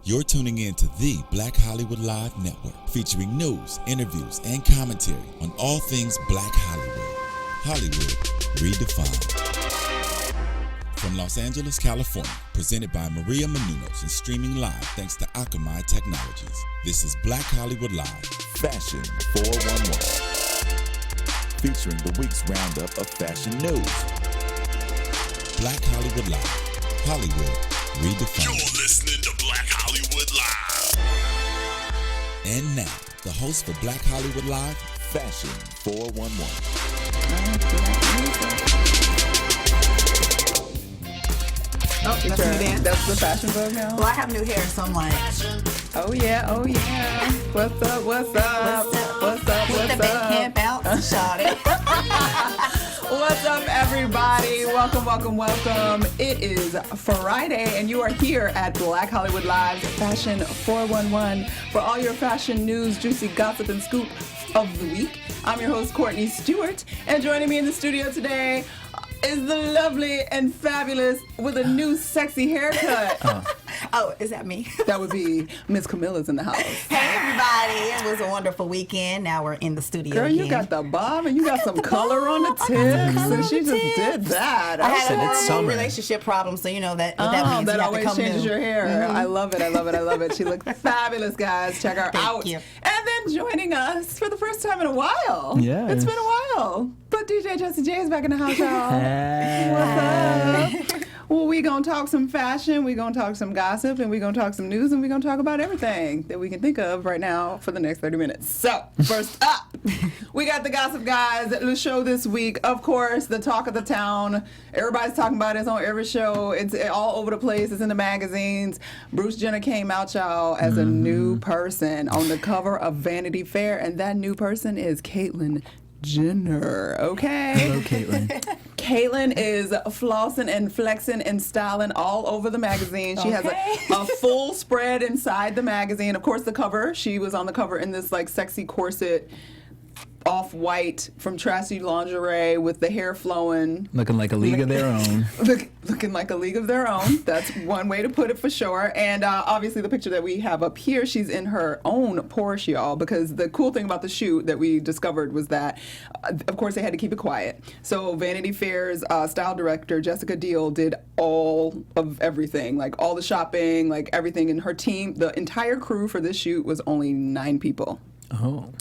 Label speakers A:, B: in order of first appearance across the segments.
A: You're tuning in to the Black Hollywood Live Network, featuring news, interviews, and commentary on all things Black Hollywood. Hollywood redefined. From Los Angeles, California, presented by Maria Menounos and streaming live thanks to Akamai Technologies. This is Black Hollywood Live Fashion 411, featuring the week's roundup of fashion news. Black Hollywood Live, Hollywood redefined.
B: You're listening to Black Hollywood Live.
A: And now, the host for Black Hollywood Live, Fashion 411.
C: Oh, that's me dance. That's the fashion bug now?
D: Well, I have new hair, so I'm like,
C: oh yeah. What's up?
D: With the big camp out, shot it.
C: What's up, everybody? Welcome. It is Friday, and you are here at Black Hollywood Live Fashion 411 for all your fashion news, juicy gossip, and scoop of the week. I'm your host, Courtney Stewart, and joining me in the studio today is the lovely and fabulous with a new sexy haircut.
D: Oh, is that me?
C: That would be Miss Camilla's in the house.
D: Hey, everybody. It was a wonderful weekend. Now we're in the studio
C: Girl,
D: again.
C: you got the bob and you got some color on the tips. And she just did that.
D: I had a horrible relationship problem, so you know that what that means.
C: That
D: you have to
C: always
D: come
C: changes
D: new.
C: your hair.
D: Mm-hmm.
C: I love it. She looks fabulous, guys. Check her out.
D: Thank you.
C: And then joining us for the first time in a while.
E: Yeah.
C: It's been a while. But DJ Jesse J is back in the house, y'all.
E: Hey.
C: What's up? Well, we gonna talk some fashion, we gonna talk some gossip, and we gonna talk some news, and we gonna talk about everything that we can think of right now for the next 30 minutes. So, first up, we got the gossip guys. The show this week, of course, the talk of the town. Everybody's talking about it. It's on every show. It's all over the place. It's in the magazines. Bruce Jenner came out, y'all, as a new person on the cover of Vanity Fair, and that new person is Caitlyn Jenner, okay?
E: Hello, Caitlyn.
C: Caitlyn is flossing and flexing and styling all over the magazine. She has a full spread inside the magazine. Of course, the cover, she was on the cover in this like sexy corset, off-white from Trashy Lingerie with the hair flowing.
E: Looking like a league of their own.
C: Looking like a league of their own. That's one way to put it for sure. And obviously the picture that we have up here, she's in her own Porsche, y'all, because the cool thing about the shoot that we discovered was that, of course, they had to keep it quiet. So Vanity Fair's style director, Jessica Deal, did all of everything, like all the shopping, like everything. And her team, the entire crew for this shoot was only 9 people.
E: Oh.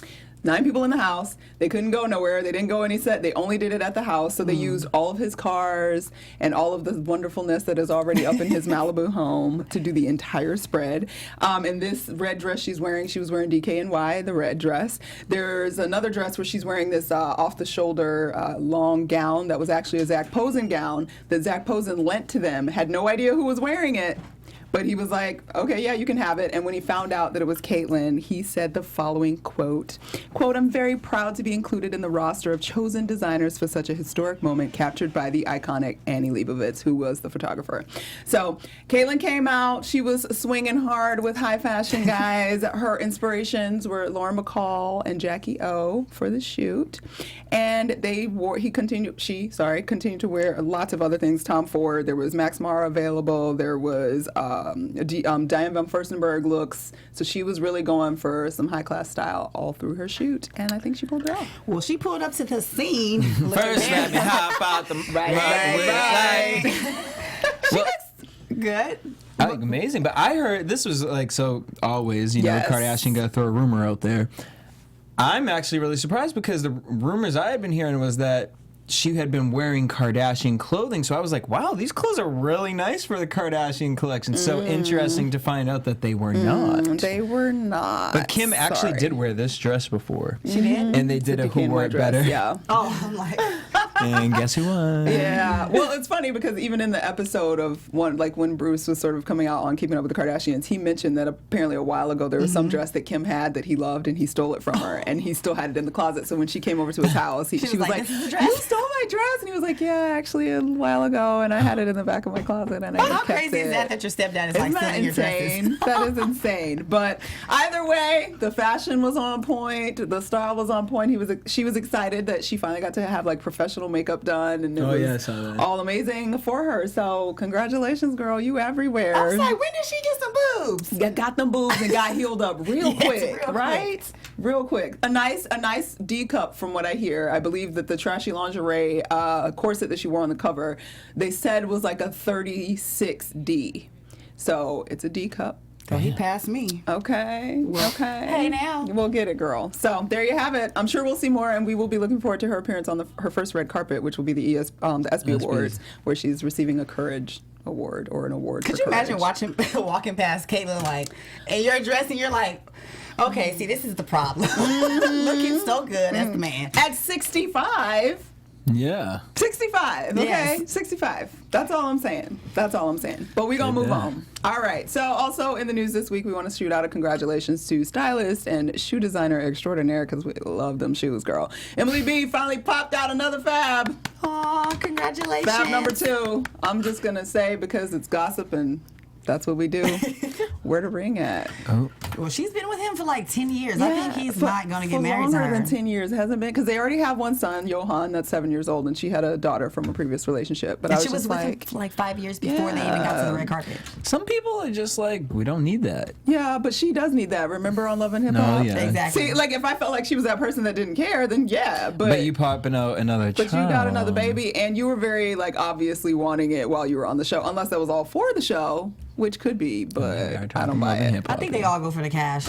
C: 9 people in the house. They couldn't go nowhere. They didn't go any set. They only did it at the house. So they used all of his cars and all of the wonderfulness that is already up in his Malibu home to do the entire spread. And this red dress she was wearing DKNY, the red dress. There's another dress where she's wearing this off-the-shoulder long gown that was actually a Zach Posen gown that Zach Posen lent to them. Had no idea who was wearing it. But he was like, okay, yeah, you can have it. And when he found out that it was Caitlyn, he said the following quote, I'm very proud to be included in the roster of chosen designers for such a historic moment captured by the iconic Annie Leibovitz, who was the photographer. So Caitlyn came out. She was swinging hard with high fashion guys. Her inspirations were Lauren Bacall and Jackie O for the shoot. And she continued to wear lots of other things. Tom Ford, there was Max Mara available. There was Diane von Furstenberg looks. So she was really going for some high-class style all through her shoot, and I think she pulled it off.
D: Well, she pulled up to the scene.
E: First, let me hop out the
D: Right. She looks good.
E: I look amazing, but I heard this was like, so always,
C: Yes.
E: Kardashian got to throw a rumor out there. I'm actually really surprised because the rumors I had been hearing was that she had been wearing Kardashian clothing, so I was like, wow, these clothes are really nice for the Kardashian collection. So interesting to find out that they were not.
C: They were not.
E: But Kim actually did wear this dress before.
D: She did?
E: And they did a Who Wore It Better.
C: Yeah.
D: Oh, I'm like...
E: And guess who won?
C: Yeah. Well, it's funny because even in the episode of when Bruce was sort of coming out on Keeping Up with the Kardashians, he mentioned that apparently a while ago there was some dress that Kim had that he loved and he stole it from her and he still had it in the closet. So when she came over to his house, she was like,
D: "This is the dress?"
C: "You stole my dress?" And he was like, "Yeah, actually a while ago, and I had it in the back of my closet and I just
D: How
C: kept
D: crazy
C: it."
D: is that your stepdad is
C: Isn't
D: like
C: that
D: stealing your dresses?
C: insane? That is insane. But either way, the fashion was on point. The style was on point. She was excited that she finally got to have like professional facial makeup done, and it was
E: I saw that.
C: all amazing for her. So congratulations, girl, you everywhere.
D: I was like, when did she get some boobs?
C: Got them boobs and got healed up real
D: Yes,
C: quick,
D: real
C: right?
D: quick.
C: Real quick. A nice D cup from what I hear. I believe that the trashy lingerie corset that she wore on the cover, they said was like a 36D. So it's a D cup.
D: Oh, he passed me.
C: Okay. Okay.
D: Hey, now.
C: We'll get it, girl. So there you have it. I'm sure we'll see more, and we will be looking forward to her appearance on her first red carpet, which will be the ESPY Awards, where she's receiving a Courage Award or an award.
D: Could
C: for
D: you imagine
C: courage.
D: walking past Caitlyn like, and you're dressed and you're like, okay, see, this is the problem. Looking so good as the man.
C: At 65.
E: Yeah.
C: 65. Okay,
D: Yes.
C: 65. That's all I'm saying. That's all I'm saying. But we're going to move on. All right. So also in the news this week, we want to shoot out a congratulations to stylist and shoe designer extraordinaire, because we love them shoes, girl. Emily B finally popped out another fab.
D: Aw, congratulations.
C: Fab number 2. I'm just going to say, because it's gossip and that's what we do. Where the ring at?
E: Oh.
D: Well, she's been with him for like 10 years. I think he's not going to get
C: for
D: married to
C: longer
D: her.
C: than 10 years, hasn't been, because they already have one son, Johan, that's 7 years old, and she had a daughter from a previous relationship. But
D: And
C: I was
D: she was
C: just
D: with him
C: like,
D: for like 5 years before they even got to the red carpet.
E: Some people are just like, we don't need that.
C: yeah, but she does need that. Remember on Love and Hip
E: No,
C: Hop?
E: yeah.
D: Exactly.
C: See, like if I felt like she was that person that didn't care, then yeah.
E: But you popping out another
C: But
E: child.
C: you got another baby, and you were very like obviously wanting it while you were on the show, unless that was all for the show, which could be, but I don't buy it.
D: I think they all go for the cash.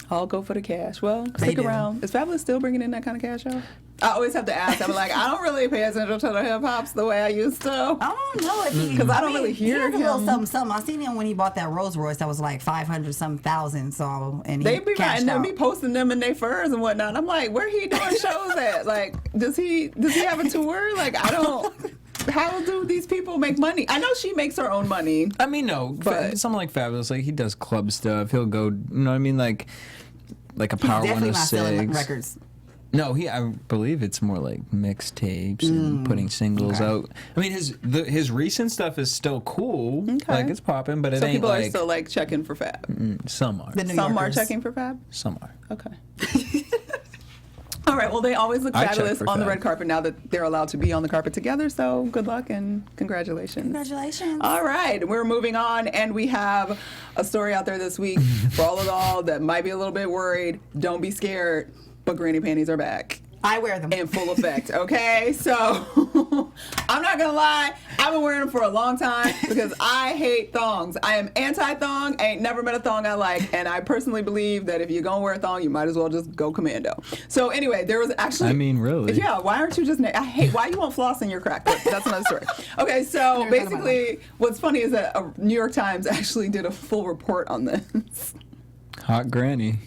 C: I'll go for the cash. Well, stick
D: do.
C: around. Is Fabulous still bringing in that kind of cash out? I always have to ask. I'm like, I don't really pay attention to the hip hops the way I used to.
D: I don't know if he,
C: Because I don't really hear
D: he has a little
C: him.
D: something, something. I seen him when he bought that Rolls Royce that was like 500-some thousand. So and he
C: They be
D: cashed
C: and then
D: out.
C: be posting them in their furs and whatnot. I'm like, where he doing shows at? Like, does he have a tour? Like, I don't. How do these people make money? I know she makes her own money.
E: I mean, no.
C: But-
E: Something like Fabulous, like he does club stuff. He'll go, you know what I mean? Like a
D: He's
E: Power
D: definitely not selling
E: 106.
D: records.
E: No, I believe it's more like mixtapes and putting singles out. I mean, his recent stuff is still cool.
C: Okay.
E: Like it's popping, but it
C: So
E: ain't
C: people
E: like
C: are still like checking for Fab.
E: some are.
D: The New
C: Some are
D: Yorkers.
C: checking for Fab.
E: Some are.
C: Okay. All right. Well, they always look
E: I check
C: fabulous
E: for
C: on the
E: Fab.
C: red carpet now that they're allowed to be on the carpet together. So good luck and congratulations.
D: Congratulations.
C: All right, we're moving on, and we have a story out there this week for all of y'all that might be a little bit worried. Don't be scared, but granny panties are back
D: I wear them.
C: in full effect. Okay, so I'm not gonna lie, I've been wearing them for a long time because I hate thongs. I am anti-thong. I ain't never met a thong I like, and I personally believe that if you're gonna wear a thong, you might as well just go commando. So anyway, there was actually.
E: I mean, really?
C: Yeah. Why aren't you just? I hate. Why you won't floss in your crack? But that's another story. Okay, so
D: Never thought about
C: basically, what's funny is that New York Times actually did a full report on this.
E: Hot granny.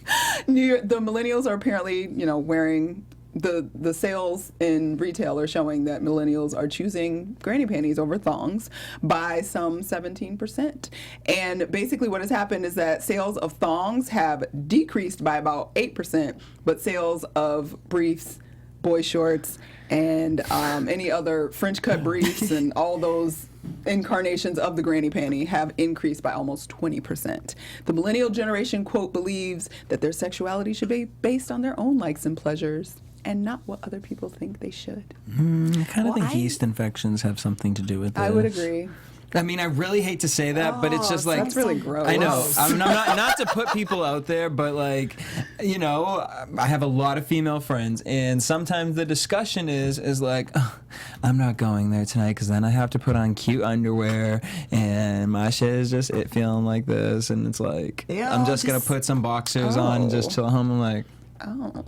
C: The millennials are apparently, wearing. The sales in retail are showing that millennials are choosing granny panties over thongs by some 17%. And basically what has happened is that sales of thongs have decreased by about 8%, but sales of briefs, boy shorts, and any other French cut briefs and all those incarnations of the granny panty have increased by almost 20%. The millennial generation, quote, believes that their sexuality should be based on their own likes and pleasures and not what other people think they should.
E: I kind of
D: Well,
E: think yeast infections have something to do with this.
C: I would agree.
E: I mean, I really hate to say that, but it's just like
C: That's really gross.
E: I know. I'm not to put people out there, but like, I have a lot of female friends, and sometimes the discussion is like, oh, I'm not going there tonight because then I have to put on cute underwear, and my shit is just it feeling like this, and it's like
D: Yeah,
E: I'm just gonna put some boxers on and just chill home. I'm like,
C: Oh,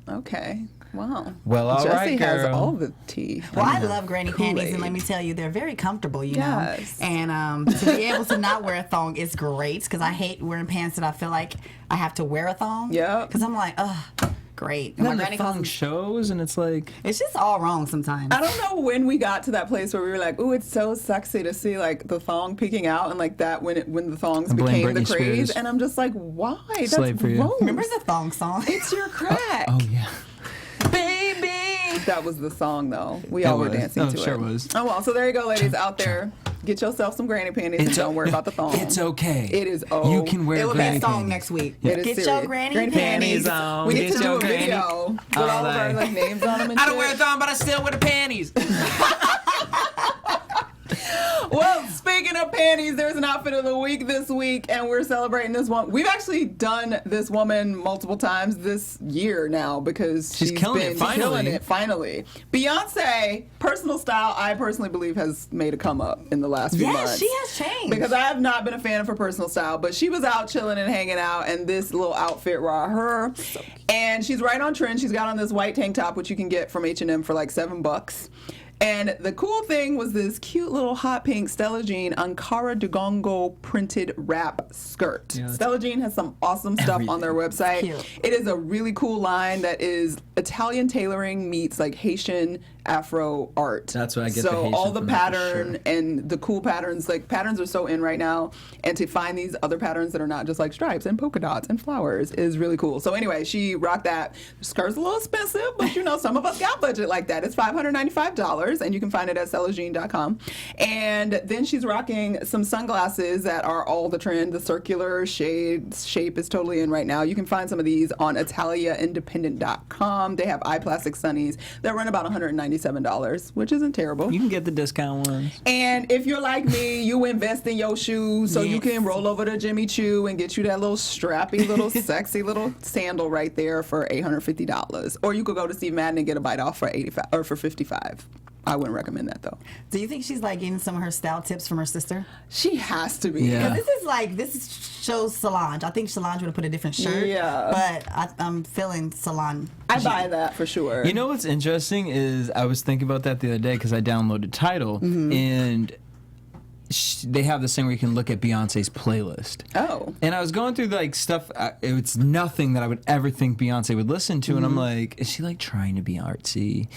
C: okay. Wow.
E: Well, all
C: Jesse
E: right,
C: has
E: girl.
C: all the tea.
D: Well, I love granny panties,
C: Kool-Aid.
D: and let me tell you, they're very comfortable, you
C: Yes.
D: know. And to be able to not wear a thong is great, because I hate wearing pants that I feel like I have to wear a thong.
C: Yep.
D: Because I'm like, ugh, great. And
E: then the
D: calls
E: thong
D: them-
E: shows, and it's like,
D: It's just all wrong sometimes.
C: I don't know when we got to that place where we were like, "Ooh, it's so sexy to see like the thong peeking out and like that when the thongs
E: I blame
C: became the
E: Britney
C: craze."
E: Spears.
C: And I'm just like, "Why? That's
E: Slave for you.
C: gross.
D: Remember the thong song?
C: It's your crack,
E: oh yeah.
C: baby." That was the song though. We all were
E: was.
C: dancing
E: Oh,
C: to
E: sure
C: it.
E: was.
C: Oh well, so there you go, ladies out there. Get yourself some granny panties and don't worry about the thong.
E: It's okay.
C: It is
E: You can wear
D: It will be
E: granny
D: a song
E: panties.
D: next week.
C: It is
D: Get
C: serious.
D: your granny panties
E: on.
C: We need
E: Get
C: to do
E: your
C: a video with all of our like names on them and
E: I
C: shit.
E: don't wear a thong, but I still wear the panties.
C: Well, speaking of panties, there's an outfit of the week this week, and we're celebrating this one. We've actually done this woman multiple times this year now because
E: She's killing
C: been
E: it, finally.
C: killing it finally. Beyonce, personal style, I personally believe has made a come up in the last few months.
D: Yes, she has changed.
C: Because I have not been a fan of her personal style, but she was out chilling and hanging out, and this little outfit raw her. And she's right on trend. She's got on this white tank top, which you can get from H&M for like $7. And the cool thing was this cute little hot pink Stella Jean Ankara Dugongo printed wrap skirt.
E: Yeah,
C: Stella Jean has some awesome stuff on their website.
D: Cute.
C: It is a really cool line that is Italian tailoring meets like Haitian Afro art.
E: That's what I get the
C: So
E: Haitian
C: all the
E: from that for
C: pattern
E: sure.
C: and the cool patterns, like patterns are so in right now, and to find these other patterns that are not just like stripes and polka dots and flowers is really cool. So anyway, she rocked that. The skirt's a little expensive, but you know, some of us got budget like that. It's $595, and you can find it at sellagene.com. And then she's rocking some sunglasses that are all the trend. The circular shape is totally in right now. You can find some of these on italiaindependent.com. They have eye plastic sunnies that run about $197, which isn't terrible.
E: You can get the discount ones.
C: And if you're like me, you invest in your shoes so you
D: Yes.
C: can roll over to Jimmy Choo and get you that little strappy, little sexy little sandal right there for $850. Or you could go to Steve Madden and get a bite off for $85 or for $55. I wouldn't recommend that though.
D: Do you think she's like getting some of her style tips from her sister?
C: She has to be.
E: Yeah.
D: This shows Solange. I think Solange would have put a different shirt.
C: Yeah.
D: But I'm feeling Solange.
C: I buy that for sure.
E: You know what's interesting is I was thinking about that the other day because I downloaded Tidal and they have this thing where you can look at Beyonce's playlist.
C: Oh.
E: And I was going through like stuff. It's nothing that I would ever think Beyonce would listen to, and I'm like, is she like trying to be artsy,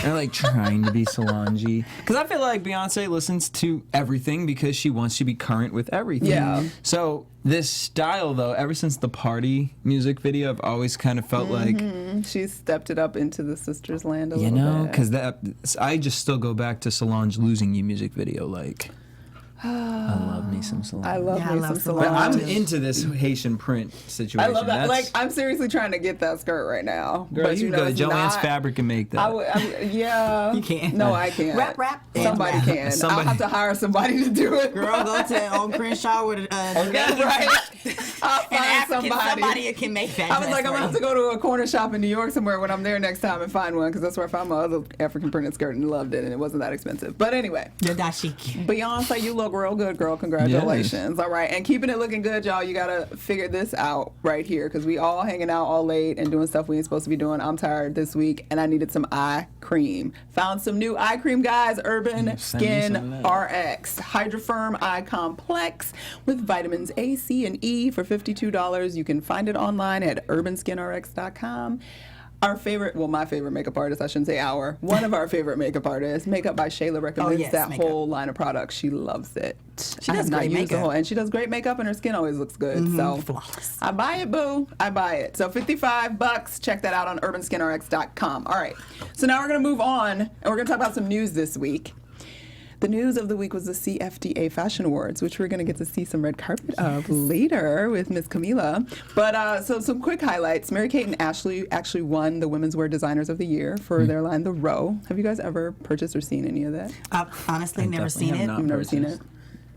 E: or like trying to be Solange? Because I feel like Beyonce listens to everything because she wants to be current with everything.
C: Yeah.
E: So this style, though, ever since the Party music video, I've always kind of felt like,
C: She's stepped it up into the sisters land a
E: you
C: little
E: know,
C: bit.
E: because that I just still go back to Solange Losing You music video, like. I love me some Solange.
C: I love
D: Yeah, I
C: me
D: love
C: some
D: Solange.
E: But I'm
C: Solange.
E: into this Haitian print situation.
C: I love that.
E: That's-
C: Like, I'm seriously trying to get that skirt right now.
E: Girl,
C: but
E: you
C: you
E: can
C: know,
E: go to
C: it's
E: Joann's
C: not-
E: Fabric and make that.
C: Yeah.
D: You can't.
C: No, I can't.
D: Rap.
C: Somebody
D: Rap.
C: can.
E: Somebody-
C: I'll have to hire somebody to do it.
D: Girl, go to on Crenshaw with
C: That's right. I'll
D: an
C: find
D: African
C: somebody.
D: somebody can make that.
C: I was like, I'm
D: dress
C: gonna have
D: for
C: to go to a corner shop in New York somewhere when I'm there next time and find one because that's where I found my other African printed skirt and loved it, and it wasn't that expensive. But anyway,
D: you. You're dashiki.
C: Beyonce, you look real good, girl. Congratulations. All right, and keeping it looking good, y'all. You gotta figure this out right here because we all hanging out all late and doing stuff we ain't supposed to be doing. I'm tired this week, and I needed some eye cream. Found some new eye cream, guys. Urban
E: send me
C: Skin
E: some of that.
C: RX Hydrofirm Eye Complex with vitamins A, C, and E for $52. You can find it online at urbanskinrx.com. Our favorite, well, my favorite makeup artist, I shouldn't say our, one of our favorite makeup artists, Makeup by Shayla, recommends
D: yes,
C: that
D: makeup.
C: whole line of products. She loves it.
D: She
C: I
D: does
C: have not
D: great
C: used the
D: makeup.
C: whole, and she does great makeup, and her skin always looks good. So
D: Flawless.
C: I buy it, boo. I buy it. So $55. Check that out on urbanskinrx.com. All right. So now we're going to move on, and we're going to talk about some news this week. The news of the week was the CFDA Fashion Awards, which we're going to get to see some red carpet of later with Miss Camila. But so some quick highlights. Mary-Kate and Ashley actually won the Women's Wear Designers of the Year for their line, The Row. Have you guys ever purchased or seen any of that?
D: I've honestly never
E: definitely
D: seen
E: have
D: it.
E: not.
C: You've never seen it?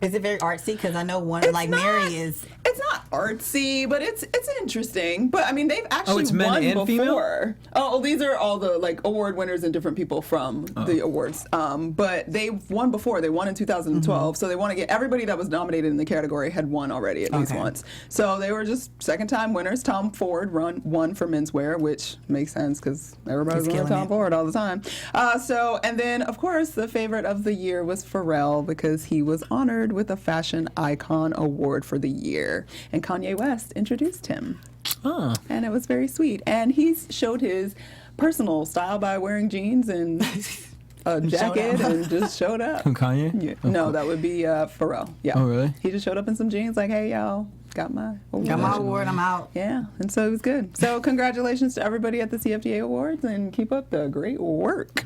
D: Is it very artsy? Because I know one
C: It's
D: like
C: not-
D: Mary is.
C: It's not artsy, but it's interesting. But I mean, they've actually
E: it's men
C: won
E: and female?
C: before. Oh, these are all the like award winners and different people from the awards. But they've won before. They won in 2012, so they want to get everybody that was nominated in the category had won already at least
D: Okay.
C: once. So they were just second-time winners. Tom Ford won for menswear, which makes sense because everybody's
D: He's
C: wearing
D: killing
C: Tom
D: it.
C: Ford all the time. And then of course the favorite of the year was Pharrell because he was honored with a Fashion Icon Award for the year, and Kanye West introduced him, and it was very sweet. And he showed his personal style by wearing jeans and a jacket
D: up.
C: and just showed up.
E: From Kanye?
C: Yeah. No, that would be Pharrell. Yeah.
E: Oh, really?
C: He just showed up in some jeans, like, "Hey, y'all, got my award."
D: Got my award. I'm out.
C: Yeah, and so it was good. So congratulations to everybody at the CFDA Awards, and keep up the great work.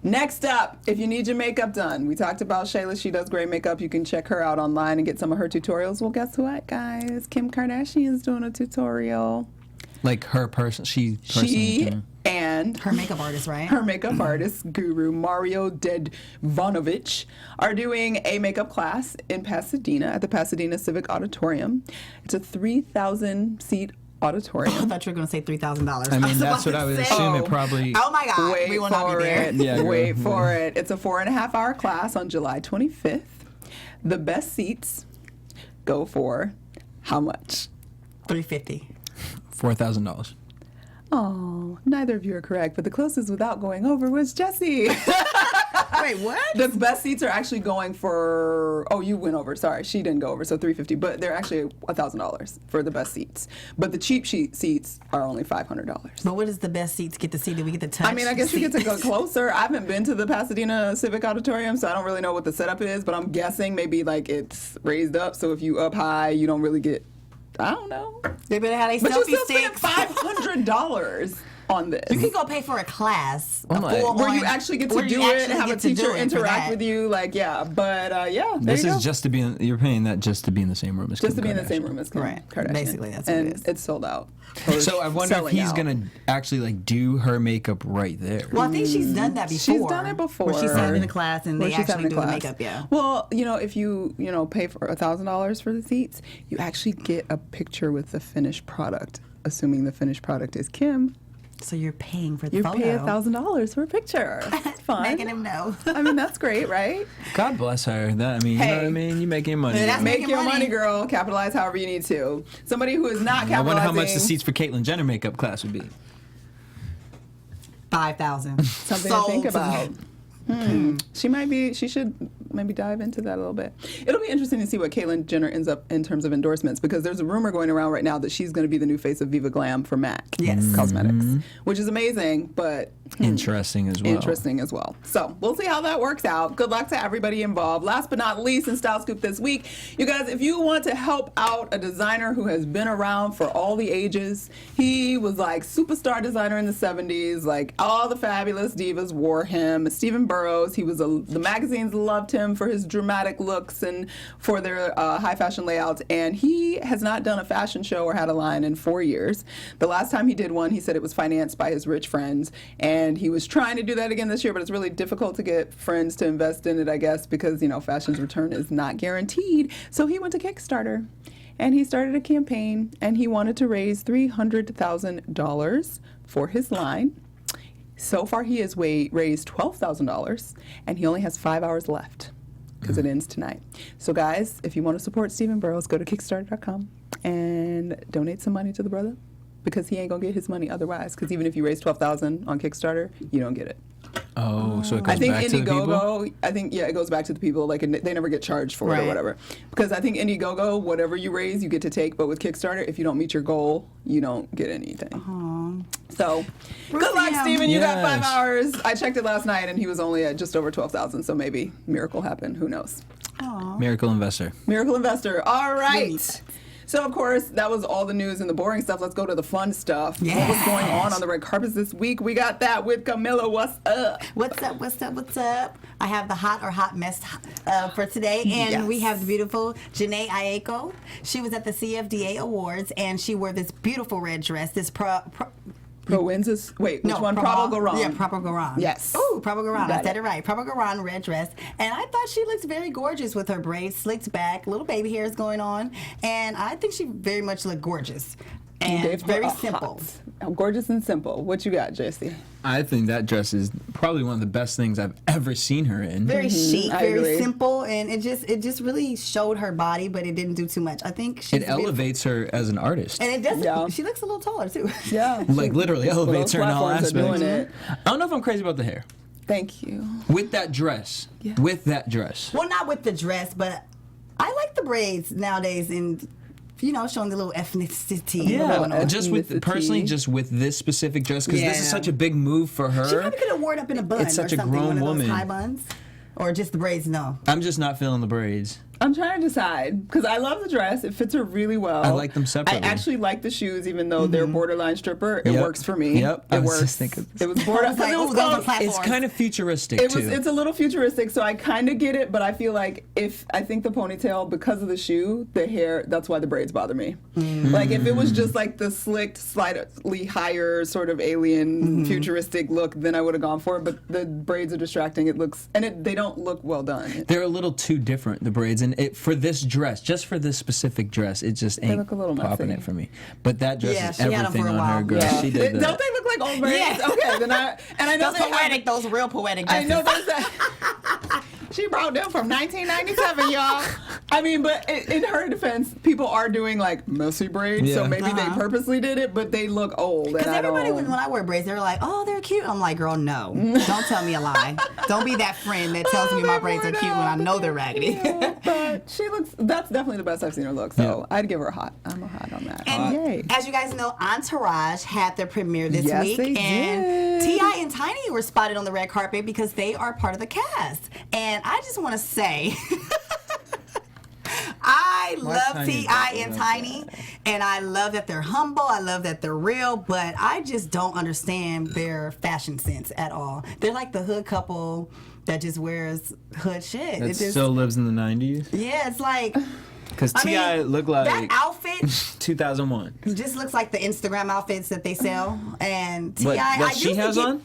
C: Next up, if you need your makeup done, we talked about Shayla. She does great makeup. You can check her out online and get some of her tutorials. Well, guess what, guys? Kim Kardashian is doing a tutorial.
E: Like her person, she personally.
C: And
D: Her makeup artist, right?
C: her makeup artist guru Mario Dedvanovich are doing a makeup class in Pasadena at the Pasadena Civic Auditorium. It's a 3,000 seat auditorium.
D: I thought you were going to say $3,000.
E: I mean,
D: was
E: that's
D: about
E: what I would
D: to say.
E: assume. It probably.
D: Oh my God,
C: Wait
D: we will not
C: for
D: be there.
C: it.
E: Yeah, girl.
C: Wait for it. It's a 4.5-hour class on July 25th. The best seats go for how much?
D: $350.
E: $4,000.
C: Oh, neither of you are correct, but the closest without going over was Jessie.
D: Wait, what?
C: The best seats are actually going for. Oh, you went over. Sorry, she didn't go over. So $350, but they're actually $1,000 for the best seats. But the cheap seats are only $500.
D: But what is the best seats get to see? Do we get to touch?
C: I mean, I guess you get to go closer. I haven't been to the Pasadena Civic Auditorium, so I don't really know what the setup is. But I'm guessing maybe like it's raised up, so if you up high, you don't really get. I don't know.
D: They better have a
C: But you
D: selfie
C: still spend
D: stick.
C: $500 on this.
D: You can go pay for a class.
E: Oh my.
C: Where you actually get to do it and have a teacher interact with you, like But yeah, there
E: This
C: you
E: is
C: go.
E: just to be. You're paying that just to be in the same room as.
C: Just
E: Kim
C: to be in the same
E: Kardashian.
C: room as Kim
D: Right.
C: Kardashian.
D: Basically, that's what
C: and
D: it is.
C: it's sold out.
E: So I wonder if
C: Selling
E: he's
C: out.
E: gonna actually like do her makeup right there.
D: Well, I think she's done that before.
C: She's done it before.
D: Where she's sat in a class and
C: Where
D: they
C: she's
D: actually
C: having
D: do the
C: class.
D: makeup, yeah.
C: Well, if you pay for $1,000 for the seats, you actually get a picture with the finished product, assuming the finished product is Kim.
D: So you're paying for the
C: You
D: photo.
C: pay $1,000 for a picture. It's fun.
D: Making him know.
C: I mean, that's great, right?
E: God bless her. That you know
C: Hey.
E: what I mean. You making money.
D: Yeah, that's
C: Make
D: making
C: your
D: money.
C: money, girl. Capitalize however you need to. Somebody who is not
E: I
C: capitalizing.
E: wonder how much the seats for Caitlyn Jenner makeup class would be.
D: 5,000.
C: Something to think about. She should maybe dive into that a little bit. It'll be interesting to see what Caitlyn Jenner ends up in terms of endorsements, because there's a rumor going around right now that she's going to be the new face of Viva Glam for MAC
D: Yes.
C: Cosmetics, which is amazing, but
E: Interesting as well.
C: interesting as well. So we'll see how that works out. Good luck to everybody involved. Last but not least, in Style Scoop this week, you guys, if you want to help out a designer who has been around for all the ages, he was like superstar designer in the 70s, like all the fabulous divas wore him. Stephen Burrows, the magazines loved him for his dramatic looks and for their high fashion layouts, and he has not done a fashion show or had a line in 4 years. The last time he did one, he said it was financed by his rich friends, and he was trying to do that again this year, but it's really difficult to get friends to invest in it, I guess, because fashion's return is not guaranteed. So he went to Kickstarter and he started a campaign, and he wanted to raise $300,000 for his line. So far, he has raised $12,000, and he only has 5 hours left because it ends tonight. So, guys, if you want to support Stephen Burrows, go to Kickstarter.com and donate some money to the brother, because he ain't gonna get his money otherwise. Because even if you raise $12,000 on Kickstarter, you don't get it.
E: Oh, so it goes
C: I think
E: back to the people.
C: Indiegogo. I think it goes back to the people. Like they never get charged for it or
D: Right.
C: whatever. Because I think Indiegogo, whatever you raise, you get to take. But with Kickstarter, if you don't meet your goal, you don't get anything. So, good luck,
D: him.
C: Steven. You got 5
E: Yes.
C: hours. I checked it last night, and he was only at just over 12,000. So maybe miracle happened. Who knows?
E: Miracle investor.
C: Miracle investor. All right. So, of course, that was all the news and the boring stuff. Let's go to the fun stuff. What was going on the red carpets this week? We got that with Camilla. What's up?
D: What's up, what's up, what's up? I have the hot or hot mess for today, and we have the beautiful Janae Aiko. She was at the CFDA Awards, and she wore this which one?
C: Prabal Gurung.
D: Yeah, Prabal Gurung.
C: Yes.
D: Ooh, Prabal Gurung.
C: Got
D: I said
C: it.
D: it right. Prabal Gurung red dress. And I thought she looks very gorgeous with her braids slicked back, little baby hairs going on. And I think she very much looked gorgeous. And
C: Gave her
D: very
C: a
D: simple.
C: hot. Gorgeous and simple. What you got, JC?
E: I think that dress is probably one of the best things I've ever seen her in.
D: Very chic,
C: I
D: very
C: agree.
D: simple, and it just really showed her body, but it didn't do too much. I think she's
E: It elevates her as an artist.
D: and it does.
C: Yeah.
D: She looks a little taller too.
C: Yeah.
E: Like literally elevates her in all
C: platforms are
E: aspects.
C: doing it.
E: I don't know if I'm crazy about the hair.
C: Thank you.
E: With that dress.
C: Yeah.
E: With that dress.
D: Well, not with the dress, but I like the braids nowadays, and showing the little ethnicity. going on.
E: Just with
C: ethnicity.
E: personally, just with this specific dress, because this is
D: Yeah.
E: such a big move for her.
D: She probably could have worn it up in a bun
E: It's such
D: or
E: a
D: something,
E: grown
D: one of
E: woman.
D: those high buns, or just the braids. No.
E: I'm just not feeling the braids.
C: I'm trying to decide because I love the dress. It fits her really well.
E: I like them separately.
C: I actually like the shoes, even though they're borderline stripper. It works for me.
E: Yep.
C: It
E: I was
C: works.
E: just thinking.
C: It was borderline.
D: Like,
C: It was
D: those are
C: close.
D: platforms.
E: It's kind of futuristic too.
C: It's a little futuristic, so I kind of get it, but I feel like I think the ponytail, because of the shoe, the hair, that's why the braids bother me. Like if it was just like the slicked, slightly higher sort of alien futuristic look, then I would have gone for it, but the braids are distracting. It looks, and they don't look well done.
E: They're a little too different, the braids, and for this dress, just for this specific dress, it just ain't
C: look a little
E: popping
C: messy.
E: it for me. But that dress is
D: she had 'em
E: everything
D: for a
E: on her,
D: while.
E: girl.
C: Yeah.
E: She did that.
C: Don't they look like old braids?
D: Yeah.
C: Okay, then I know
D: Those
C: they
D: poetic, those real poetic
C: I
D: dresses.
C: know there's that. She brought them from 1997, y'all. I mean, but in her defense, people are doing like messy braids, so
E: Yeah.
C: maybe they purposely did it, but they look old.
D: Because
C: And I
D: everybody,
C: don't.
D: when I wear braids, they're like, "Oh, they're cute." I'm like, "Girl, no, don't tell me a lie. Don't be that friend that tells me my braids are cute when I know they're raggedy."
C: Yeah, but she looks. That's definitely the best I've seen her look. So I'd give her a hot. I'm a hot on that.
D: And
C: Yay!
D: as you guys know, Entourage had their premiere this
C: Yes,
D: week,
C: they
D: and
C: did.
D: T.I. and Tiny were spotted on the red carpet because they are part of the cast. And I just want to say, I love
E: Tiny
D: T.I.
E: does
D: and
E: that?
D: Tiny, and I love that they're humble. I love that they're real, but I just don't understand their fashion sense at all. They're like the hood couple that just wears hood shit.
E: That still lives in the 90s.
D: Yeah, it's like.
E: Because
D: I mean,
E: T.I. looked like
D: that outfit
E: 2001.
D: just looks like the Instagram outfits that they sell. And T.I.
E: What,
D: I
E: that she
D: used to
E: has
D: get-
E: on?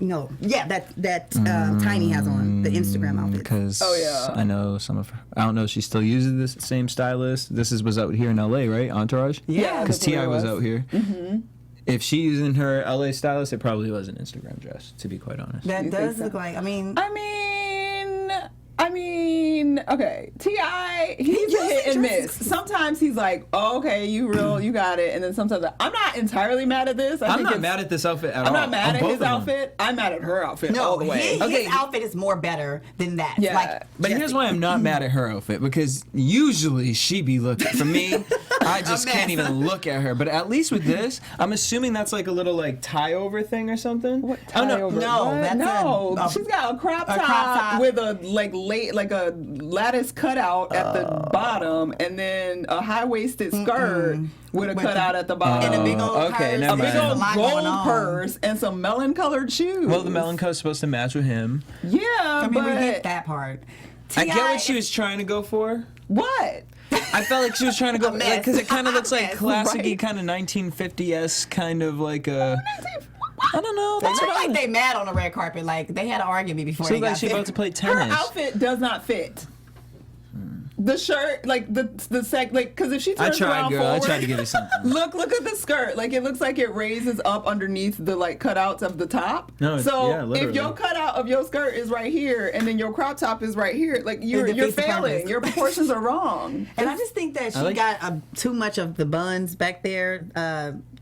D: No, yeah, that Tiny has on the Instagram outfit.
E: Because
C: Oh, yeah.
E: I know some of her. I don't know if she still uses this same stylist. Was out here in L.A., right? Entourage?
C: Yeah,
E: Because
C: that's what it
E: T.I. was
C: was.
E: out here. Mm-hmm. If she's using her L.A. stylist, it probably was an Instagram dress, to be quite honest.
D: That
C: You
D: does
C: think so?
D: look like. I mean,
C: Okay. T.I. He's a hit and miss. Sometimes he's like, oh, okay, you got it, and then sometimes I'm not entirely mad at this.
E: I'm not mad at this outfit at all.
C: I'm not mad at
E: both
C: his
E: of them.
C: outfit. I'm mad at her outfit
D: no,
C: all the way.
D: his outfit is more better than that.
C: Yeah.
D: Like,
E: But here's
D: Jessie.
E: why I'm not mad at her outfit, because usually she be looking. For me, I just
D: mess.
E: can't even look at her. But at least with this, I'm assuming that's like a little like tie over thing or something.
C: What
E: Oh, no.
C: tie-over?
D: no,
C: What?
D: that's
C: no. She's got a crop top with a like a lattice cutout at the bottom, and then a high-waisted skirt with a cutout at the bottom,
D: And a big old
E: Okay,
D: purse.
E: never
C: a big
E: mind.
D: There's
C: old
D: lot going
C: gold
D: on.
C: purse, and some melon-colored shoes.
E: Well, the melon coat's supposed to match with him.
C: Yeah,
D: I mean, we
C: but
D: get that part.
E: I get
D: T.I.
E: what she was trying to go for.
C: what?
E: I felt like she was trying to go
D: A mess.
E: because it kind of looks like
D: Mess,
E: classic-y,
C: right?
E: kind of 1950s, kind of like a. I don't know.
D: They
E: That's
D: look
E: what I
D: like they mad on the red carpet. Like they had an argument before
E: So
D: they
E: like
D: got
E: she
D: there.
E: about to play
C: Her
E: tennis.
C: outfit does not fit. The shirt, like the like, because if she
E: I
C: turns
E: tried,
C: around
E: girl. I
C: forward,
E: tried to give you something.
C: Look at the skirt. Like it looks like it raises up underneath the like cutouts of the top.
E: No,
C: so
E: yeah,
C: if
E: literally.
C: your cutout of your skirt is right here and then your crop top is right here, like you're
D: defeats the
C: failing.
D: purpose.
C: Your proportions are wrong.
D: And I just think that she
E: like-
D: got too much of the buns back there,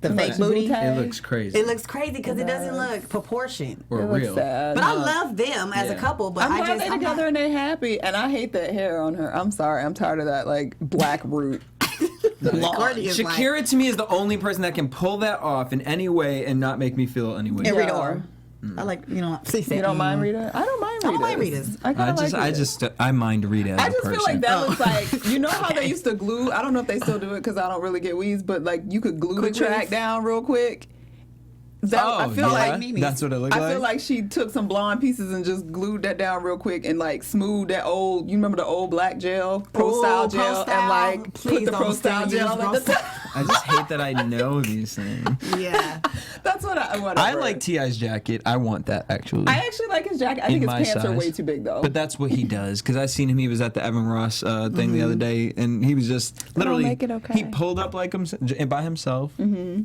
D: the fake
E: It
D: booty.
C: booty.
E: looks crazy.
D: It looks crazy because it doesn't look proportioned.
E: or
C: It looks
E: real.
C: sad.
D: But I love them as a
E: Yeah.
D: couple. But
C: I'm
D: I
C: glad
D: just
C: they're
D: I'm
C: together
D: not,
C: and they happy. And I hate that hair on her. I'm sorry. I'm tired of that like black root.
D: Courtney is like,
E: Shakira to me is the only person that can pull that off in any way and not make me feel any way.
D: and
C: Yeah.
D: Rita Ora. I like she said,
C: You don't mind Rita? I don't mind Rita.
D: I don't mind Rita's.
C: I kind of like Rita.
E: I mind Rita as
C: I
E: a
C: just
E: person.
C: feel like that looks like, you know how they used to glue, I don't know if they still do it because I don't really get weaves, but like you could glue
D: Quick
C: the track
D: weave?
C: down real quick. That,
E: Oh,
C: I feel
E: yeah?
C: like
D: Mimi's.
E: That's what it looked
C: I
E: like.
C: feel like she took some blonde pieces and just glued that down real quick and like smoothed that old, you remember the old black gel, pro
D: Ooh,
C: style
D: Pro
C: gel,
D: Style.
C: and like
D: Please
C: put the
D: don't
C: pro style
D: still
C: gel
D: use
C: at the
D: Pro
C: top.
E: I just hate that I know these things.
D: Yeah.
C: That's what whatever.
E: I like T.I.'s jacket. I want that actually.
C: I actually like his jacket. I think his
E: my
C: pants are
E: size.
C: way too big though.
E: But that's what he does. Because I seen him. He was at the Evan Ross thing the other day, and he was just literally.
C: make it okay.
E: He pulled up like him by himself. Mm-hmm.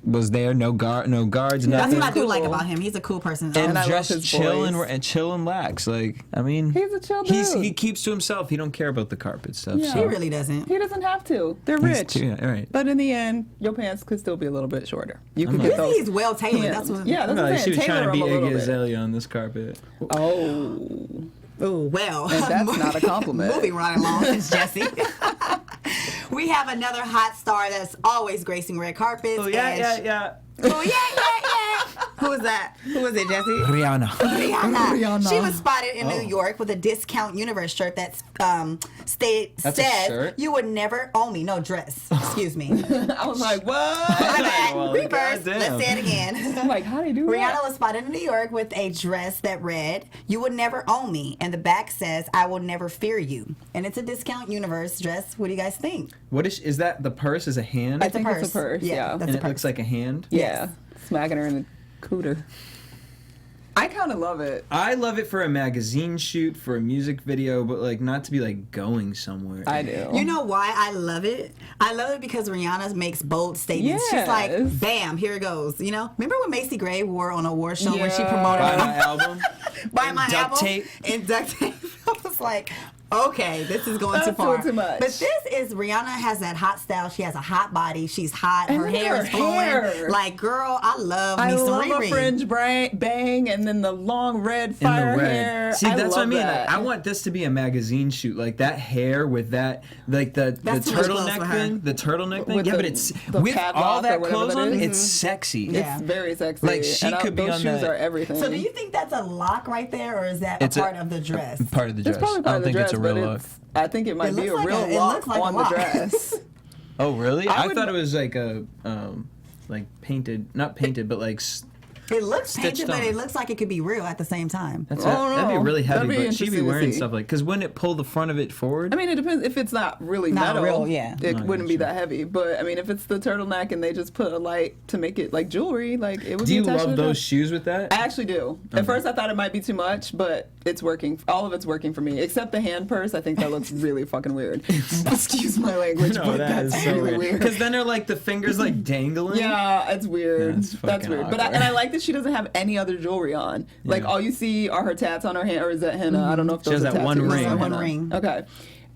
E: Was there no guards,
D: That's
E: nothing,
D: what I do
C: Cool.
D: like about him. He's a cool person.
E: and
C: I love
E: just
C: his
E: chill
C: voice.
E: and chill and lax. Like I mean,
C: He's a chill dude.
E: He keeps to himself. He don't care about the carpet stuff.
C: Yeah.
D: He
E: So
D: really doesn't.
C: He doesn't have to. They're
E: he's
C: rich.
E: too- all right.
C: But in the end, your pants could still be a little bit shorter. You could
E: not-
C: get those.
D: He's well tailored.
C: Yeah,
D: That's what.
C: yeah, that's
E: No,
C: what I'm
E: she
C: saying.
E: was trying
C: Tailor
E: to
C: them
E: be
C: a little
E: Iggy
C: bit.
E: Azalea on this carpet.
C: Oh,
D: Ooh, well.
C: and that's not a compliment.
D: Moving right along, it's Jesse. We have another hot star that's always gracing red carpets.
E: Oh yeah,
D: and
E: yeah, yeah.
D: Oh yeah. Who is that? Who is it, Jesse?
E: Rihanna.
D: Rihanna. She was spotted in New York with a Discount Universe shirt that
E: That's a
D: said,
E: shirt?
D: "You would never own me." No, dress. Excuse me.
C: I was like, what?
D: My bad.
E: Well,
D: Reverse.
E: goddamn.
D: Let's say it again.
C: I'm like, how do you do that?
D: Rihanna was spotted in New York with a dress that read, "You would never own me," and the back says, "I will never fear you." And it's a Discount Universe dress. What do you guys think?
E: What is that? The purse is a hand?
C: I think it's a purse, yeah.
D: That's
E: and
D: a
E: it
D: purse.
E: looks like a hand?
C: Yeah. Smacking her in the cooter. I kind of love it.
E: I love it for a magazine shoot, for a music video, but like not to be like going somewhere.
C: I do.
D: You know why I love it? I love it because Rihanna makes bold statements. She's
C: Yes.
D: like, bam, here it goes. You know? Remember when Macy Gray wore on a award show when she
C: Yeah.
D: promoted
E: Buy my album.
D: Buy my
E: duct
D: album
E: tape.
D: and duct tape? I was like, okay, this is going too
C: That's
D: far.
C: too much.
D: But this is, Rihanna has that hot style. She has a hot body. She's hot.
C: And
D: Her
C: look at
D: hair
C: her
D: is flowing.
C: hair.
D: Like, girl, I love
C: I
D: me some
C: love
D: Riri.
C: a fringe bang and then the long red fire
E: in the red.
C: hair.
E: See, that's what I
C: love
E: mean.
C: that.
E: Like, I want this to be a magazine shoot, like that hair with that, like the
D: That's too much clothes for
E: turtleneck
D: her.
E: thing, the turtleneck thing.
C: With
E: Yeah,
C: the-
E: but it's
C: the
E: with
C: padlock
E: all
C: or
E: that
C: whatever
E: clothes
C: that
E: on.
C: is.
E: It's sexy.
D: Yeah.
C: It's very sexy.
E: Like, she
C: And
E: could be
C: those
E: on
C: shoes
E: that-
C: are everything.
D: So do you think that's a lock right there, or is that
E: It's
D: a part of the dress?
E: Part of the dress.
C: It's probably
E: I
C: part
E: don't
C: of the
E: think
C: dress,
E: it's a real
C: but
E: look.
C: I think it might
D: It
C: be a
D: looks like
C: real
D: it
C: lock
D: looks like a
C: on the
D: lock.
C: dress.
E: Oh, really?
C: I
E: I
C: would-
E: thought it was like a, like painted, not painted, but like.
D: It looks
E: Stitched
D: painted, but
E: on.
D: it looks like it could be real at the same time.
E: That'd
C: Oh,
E: be
C: no.
E: really heavy,
C: That'd be
E: but she'd be
C: interesting to
E: wearing
C: see.
E: stuff like, because wouldn't it pull the front of it forward?
C: I mean, it depends. If it's not really
D: Not
C: metal,
D: real, yeah.
C: it
E: No,
C: wouldn't be
E: gotcha.
C: that heavy. But I mean, if it's the turtleneck and they just put a light to make it like jewelry, like it would
E: Do
C: be
E: you
C: attached to
E: love
C: the
E: those
C: dress.
E: shoes with that?
C: I actually do. At first, I thought it might be too much, but it's working. All of it's working for me, except the hand purse. I think that looks really fucking weird. Excuse my language,
E: No,
C: but
E: that is
C: that's
E: so
C: really
E: weird.
C: weird.
E: Because then they're like the fingers like dangling.
C: Yeah, it's weird.
E: That's
C: That's
E: fucking
C: weird. But
E: awkward.
C: I like that she doesn't have any other jewelry on. Like
E: Yeah.
C: all you see are her tats on her hand, or is that henna? I don't know if
E: She
C: those
E: has
C: are
E: that one
C: tattoos
E: ring.
C: or
D: One
C: henna.
D: ring.
C: Okay.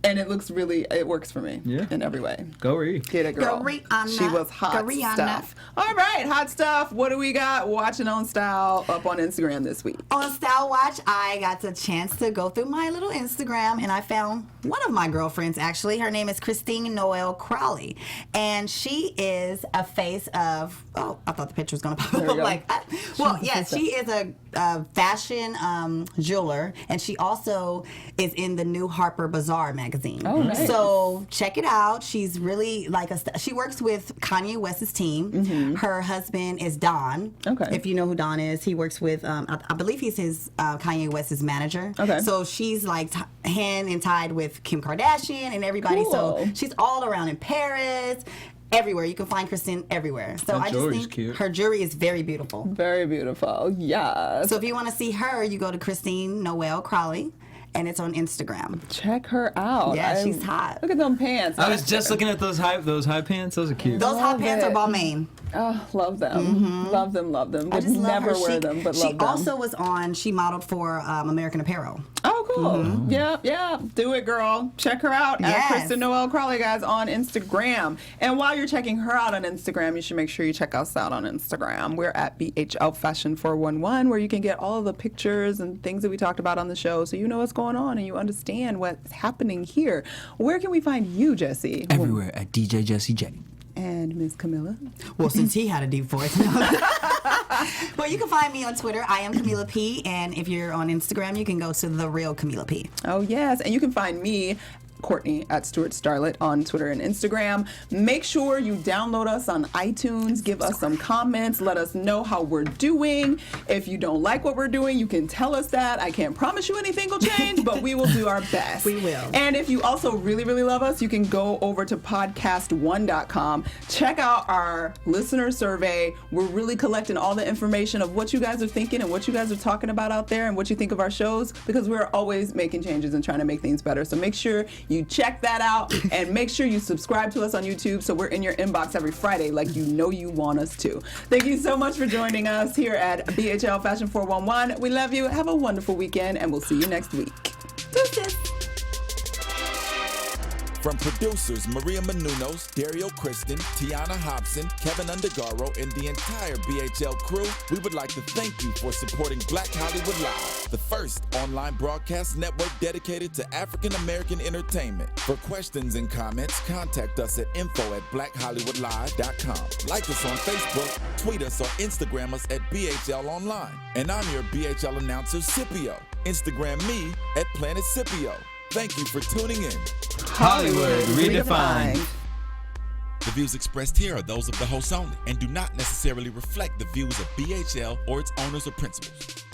C: And it looks really, it works for me.
E: Yeah.
C: In every way.
E: Go Ree.
C: Get it, girl.
D: Go Rihanna.
C: She was hot
D: Go Rihanna.
C: stuff. All right, hot stuff. What do we got? Watching on Style up on Instagram this week.
D: On Style Watch, I got the chance to go through my little Instagram, and I found one of my girlfriends, actually. Her name is Christine Noel Crowley, and she is a face of, oh, I thought the picture was going to pop
C: There
D: up.
C: we go.
D: Well, yes, she is a fashion jeweler, and she also is in the new Harper Bazaar magazine.
C: Oh, nice.
D: So check it out. She's really like she works with Kanye West's team. Her husband is Don.
C: Okay.
D: If you know who Don is, he works with, I believe he's his Kanye West's manager.
C: Okay.
D: So she's like hand and tied with Kim Kardashian and everybody. So
C: Cool.
D: she's all around in Paris. Everywhere. You can find Kristen everywhere. So
E: That
D: I just
E: jewelry's
D: think
E: cute.
D: her jewelry is very beautiful.
C: Very beautiful. Yes.
D: So if you want to see her, you go to Christine Noel Crowley, and it's on Instagram.
C: Check her out.
D: Yeah, she's hot.
C: Look at them pants.
E: I was just looking at those high pants. Those are cute.
D: Those hot
C: Love
D: pants
C: it.
D: are Balmain.
C: Oh, love them. Love them, love them.
D: I
C: Would
D: just love
C: never
D: her.
C: wear
D: She,
C: them, but
D: she
C: love them.
D: also was on, she modeled for American Apparel.
C: Oh, cool. Yeah. Do it, girl. Check her out at
D: Yes.
C: Kristen Noel Crawley, guys, on Instagram. And while you're checking her out on Instagram, you should make sure you check us out on Instagram. We're at BHL Fashion 411, where you can get all of the pictures and things that we talked about on the show, so you know what's going on and you understand what's happening here. Where can we find you, Jesse?
E: Everywhere at DJ Jesse J.
C: And Miss Camilla.
D: Well, since he had a deep voice. Well, you can find me on Twitter. I am Camila P. And if you're on Instagram, you can go to The Real Camila P.
C: Oh, yes. And you can find me, Courtney, at Stuart Starlet on Twitter and Instagram. Make sure you download us on iTunes. Give us some comments. Let us know how we're doing. If you don't like what we're doing, you can tell us that. I can't promise you anything will change, but we will do our best.
D: We will.
C: And if you also really, really love us, you can go over to podcast1.com. Check out our listener survey. We're really collecting all the information of what you guys are thinking and what you guys are talking about out there and what you think of our shows, because we're always making changes and trying to make things better. So make sure you check that out and make sure you subscribe to us on YouTube so we're in your inbox every Friday like you know you want us to. Thank you so much for joining us here at BHL Fashion 411. We love you. Have a wonderful weekend, and we'll see you next week.
D: Deuces.
A: From producers Maria Menounos, Dario Kristen, Tiana Hobson, Kevin Undergaro, and the entire BHL crew, we would like to thank you for supporting Black Hollywood Live, the first online broadcast network dedicated to African American entertainment. For questions and comments, contact us at info@blackhollywoodlive.com. Like us on Facebook, tweet us, or Instagram us at BHL Online. And I'm your BHL announcer, Scipio. Instagram me at Planet Scipio. Thank you for tuning in.
E: Hollywood Redefined.
A: The views expressed here are those of the hosts only and do not necessarily reflect the views of BHL or its owners or principals.